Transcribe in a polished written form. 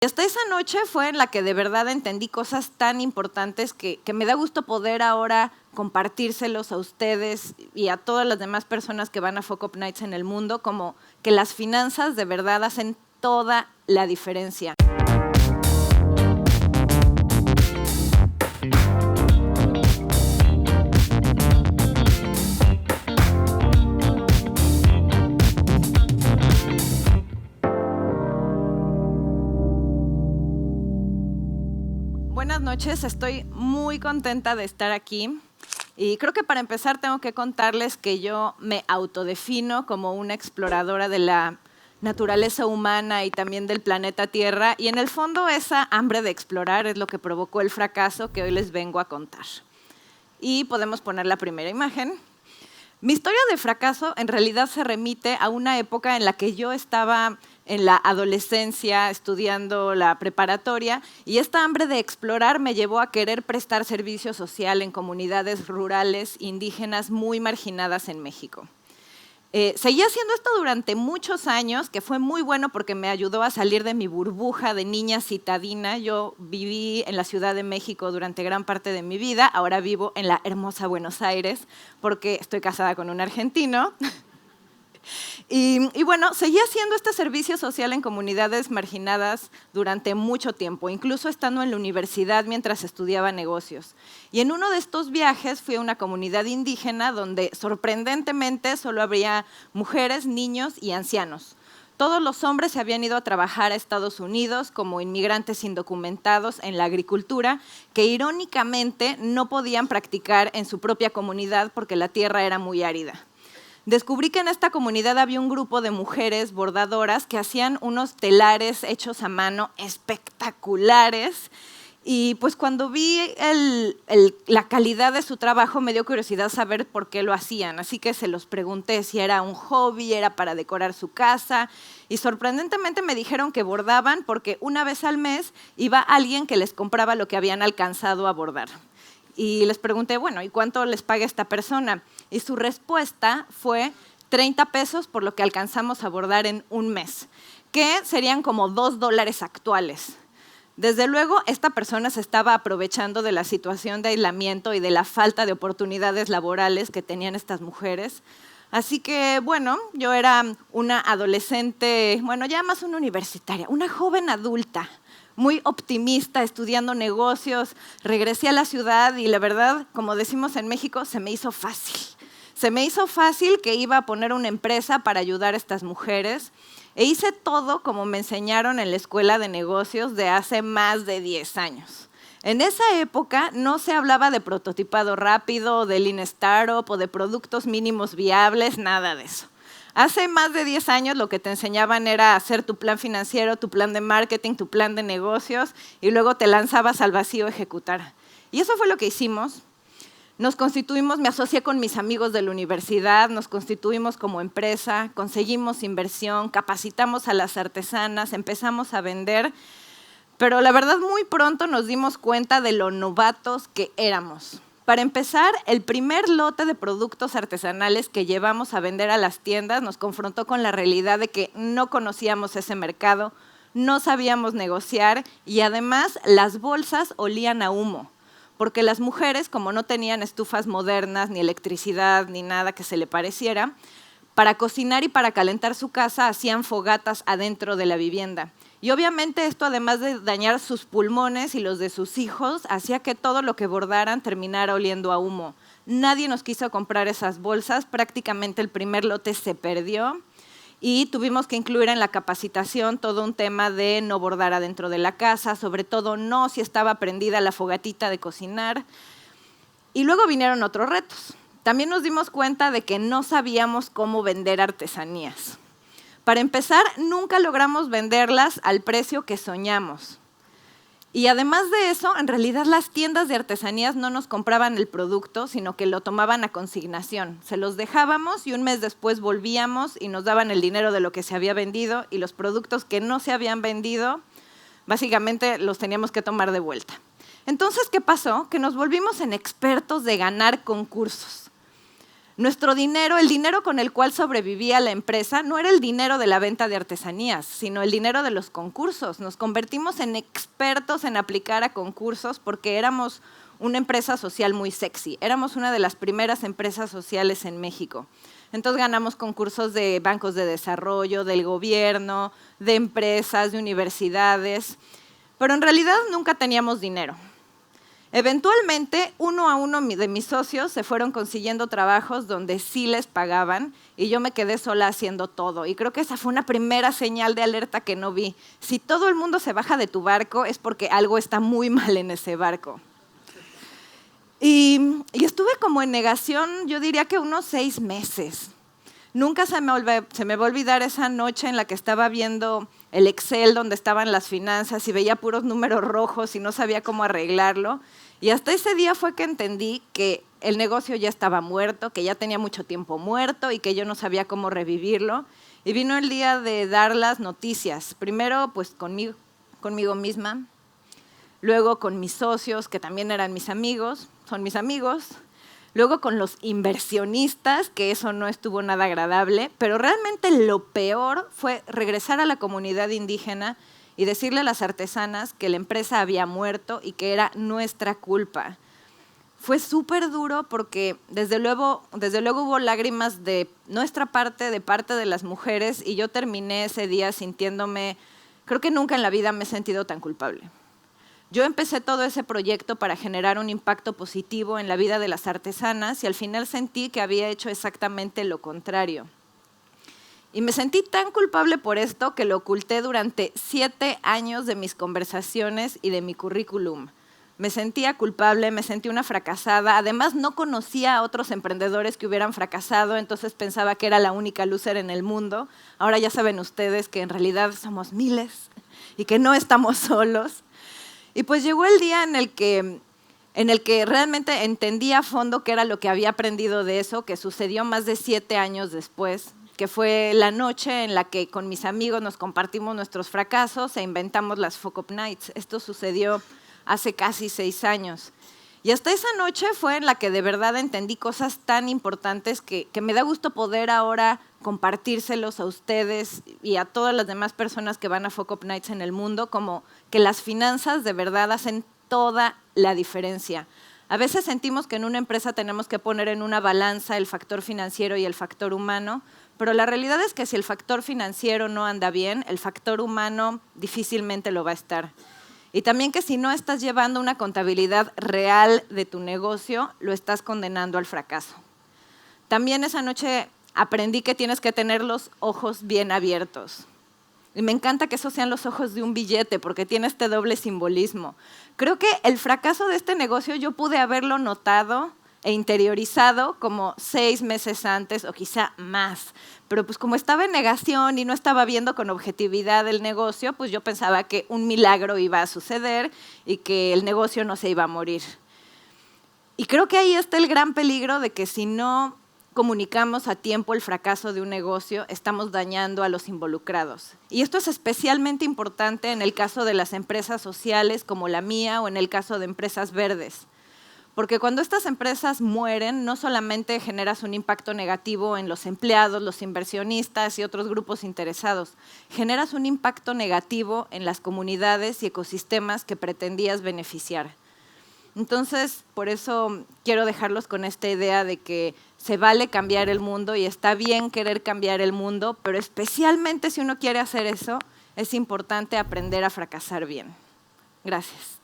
Y hasta esa noche fue en la que de verdad entendí cosas tan importantes que me da gusto poder ahora compartírselos a ustedes y a todas las demás personas que van a Fuck Up Nights en el mundo, como que las finanzas de verdad hacen toda la diferencia. Buenas noches, estoy muy contenta de estar aquí y creo que para empezar tengo que contarles que yo me autodefino como una exploradora de la naturaleza humana y también del planeta Tierra, y en el fondo esa hambre de explorar es lo que provocó el fracaso que hoy les vengo a contar. Y podemos poner la primera imagen. Mi historia de fracaso en realidad se remite a una época en la que yo estaba en la adolescencia estudiando la preparatoria, y esta hambre de explorar me llevó a querer prestar servicio social en comunidades rurales indígenas muy marginadas en México. Seguí haciendo esto durante muchos años, que fue muy bueno porque me ayudó a salir de mi burbuja de niña citadina. Yo viví en la Ciudad de México durante gran parte de mi vida, ahora vivo en la hermosa Buenos Aires porque estoy casada con un argentino. Y bueno, seguí haciendo este servicio social en comunidades marginadas durante mucho tiempo, incluso estando en la universidad mientras estudiaba negocios. Y en uno de estos viajes fui a una comunidad indígena donde sorprendentemente solo había mujeres, niños y ancianos. Todos los hombres se habían ido a trabajar a Estados Unidos como inmigrantes indocumentados en la agricultura, que irónicamente no podían practicar en su propia comunidad porque la tierra era muy árida. Descubrí que en esta comunidad había un grupo de mujeres bordadoras que hacían unos telares hechos a mano espectaculares, y pues cuando vi la calidad de su trabajo me dio curiosidad saber por qué lo hacían, así que se los pregunté si era un hobby, era para decorar su casa, y sorprendentemente me dijeron que bordaban porque una vez al mes iba alguien que les compraba lo que habían alcanzado a bordar. Y les pregunté, bueno, ¿y cuánto les paga esta persona? Y su respuesta fue 30 pesos por lo que alcanzamos a bordar en un mes, que serían como $2 actuales. Desde luego, esta persona se estaba aprovechando de la situación de aislamiento y de la falta de oportunidades laborales que tenían estas mujeres. Así que, bueno, yo era una adolescente, bueno, ya más una universitaria, una joven adulta, muy optimista, estudiando negocios. Regresé a la ciudad y la verdad, como decimos en México, se me hizo fácil. Se me hizo fácil que iba a poner una empresa para ayudar a estas mujeres, e hice todo como me enseñaron en la escuela de negocios de hace más de 10 años. En esa época no se hablaba de prototipado rápido, de Lean Startup o de productos mínimos viables, nada de eso. Hace más de 10 años lo que te enseñaban era hacer tu plan financiero, tu plan de marketing, tu plan de negocios, y luego te lanzabas al vacío a ejecutar. Y eso fue lo que hicimos. Nos constituimos, me asocié con mis amigos de la universidad, nos constituimos como empresa, conseguimos inversión, capacitamos a las artesanas, empezamos a vender, pero la verdad muy pronto nos dimos cuenta de lo novatos que éramos. Para empezar, el primer lote de productos artesanales que llevamos a vender a las tiendas nos confrontó con la realidad de que no conocíamos ese mercado, no sabíamos negociar, y además las bolsas olían a humo, porque las mujeres, como no tenían estufas modernas, ni electricidad, ni nada que se le pareciera, para cocinar y para calentar su casa hacían fogatas adentro de la vivienda. Y obviamente esto, además de dañar sus pulmones y los de sus hijos, hacía que todo lo que bordaran terminara oliendo a humo. Nadie nos quiso comprar esas bolsas, prácticamente el primer lote se perdió, y tuvimos que incluir en la capacitación todo un tema de no bordar adentro de la casa, sobre todo no si estaba prendida la fogatita de cocinar. Y luego vinieron otros retos. También nos dimos cuenta de que no sabíamos cómo vender artesanías. Para empezar, nunca logramos venderlas al precio que soñamos. Y además de eso, en realidad las tiendas de artesanías no nos compraban el producto, sino que lo tomaban a consignación. Se los dejábamos y un mes después volvíamos y nos daban el dinero de lo que se había vendido, y los productos que no se habían vendido, básicamente los teníamos que tomar de vuelta. Entonces, ¿qué pasó? Que nos volvimos en expertos de ganar concursos. Nuestro dinero, el dinero con el cual sobrevivía la empresa, no era el dinero de la venta de artesanías, sino el dinero de los concursos. Nos convertimos en expertos en aplicar a concursos porque éramos una empresa social muy sexy. Éramos una de las primeras empresas sociales en México. Entonces ganamos concursos de bancos de desarrollo, del gobierno, de empresas, de universidades, pero en realidad nunca teníamos dinero. Eventualmente, uno a uno de mis socios se fueron consiguiendo trabajos donde sí les pagaban y yo me quedé sola haciendo todo. Y creo que esa fue una primera señal de alerta que no vi. Si todo el mundo se baja de tu barco es porque algo está muy mal en ese barco. Y estuve como en negación, yo diría que unos 6 meses. Nunca se me va a olvidar esa noche en la que estaba viendo el Excel donde estaban las finanzas y veía puros números rojos y no sabía cómo arreglarlo. Y hasta ese día fue que entendí que el negocio ya estaba muerto, que ya tenía mucho tiempo muerto y que yo no sabía cómo revivirlo. Y vino el día de dar las noticias. Primero, pues conmigo misma. Luego con mis socios, que también eran mis amigos, son mis amigos. Luego con los inversionistas, que eso no estuvo nada agradable, pero realmente lo peor fue regresar a la comunidad indígena y decirle a las artesanas que la empresa había muerto y que era nuestra culpa. Fue súper duro porque desde luego hubo lágrimas de nuestra parte, de parte de las mujeres, y yo terminé ese día sintiéndome, creo que nunca en la vida me he sentido tan culpable. Yo empecé todo ese proyecto para generar un impacto positivo en la vida de las artesanas y al final sentí que había hecho exactamente lo contrario. Y me sentí tan culpable por esto que lo oculté durante 7 años de mis conversaciones y de mi currículum. Me sentía culpable, me sentí una fracasada. Además, no conocía a otros emprendedores que hubieran fracasado, entonces pensaba que era la única loser en el mundo. Ahora ya saben ustedes que en realidad somos miles y que no estamos solos. Y pues llegó el día en el que realmente entendí a fondo qué era lo que había aprendido de eso, que sucedió más de 7 años después, que fue la noche en la que con mis amigos nos compartimos nuestros fracasos e inventamos las Fuck Up Nights. Esto sucedió hace casi 6 años. Y hasta esa noche fue en la que de verdad entendí cosas tan importantes que me da gusto poder ahora compartírselos a ustedes y a todas las demás personas que van a Fuck Up Nights en el mundo, como que las finanzas de verdad hacen toda la diferencia. A veces sentimos que en una empresa tenemos que poner en una balanza el factor financiero y el factor humano, pero la realidad es que si el factor financiero no anda bien, el factor humano difícilmente lo va a estar. Y también que si no estás llevando una contabilidad real de tu negocio, lo estás condenando al fracaso. También esa noche aprendí que tienes que tener los ojos bien abiertos. Y me encanta que esos sean los ojos de un billete, porque tiene este doble simbolismo. Creo que el fracaso de este negocio yo pude haberlo notado e interiorizado como 6 meses antes o quizá más. Pero pues como estaba en negación y no estaba viendo con objetividad el negocio, pues yo pensaba que un milagro iba a suceder y que el negocio no se iba a morir. Y creo que ahí está el gran peligro de que si no comunicamos a tiempo el fracaso de un negocio, estamos dañando a los involucrados. Y esto es especialmente importante en el caso de las empresas sociales como la mía o en el caso de empresas verdes. Porque cuando estas empresas mueren, no solamente generas un impacto negativo en los empleados, los inversionistas y otros grupos interesados, generas un impacto negativo en las comunidades y ecosistemas que pretendías beneficiar. Entonces, por eso quiero dejarlos con esta idea de que se vale cambiar el mundo y está bien querer cambiar el mundo, pero especialmente si uno quiere hacer eso, es importante aprender a fracasar bien. Gracias.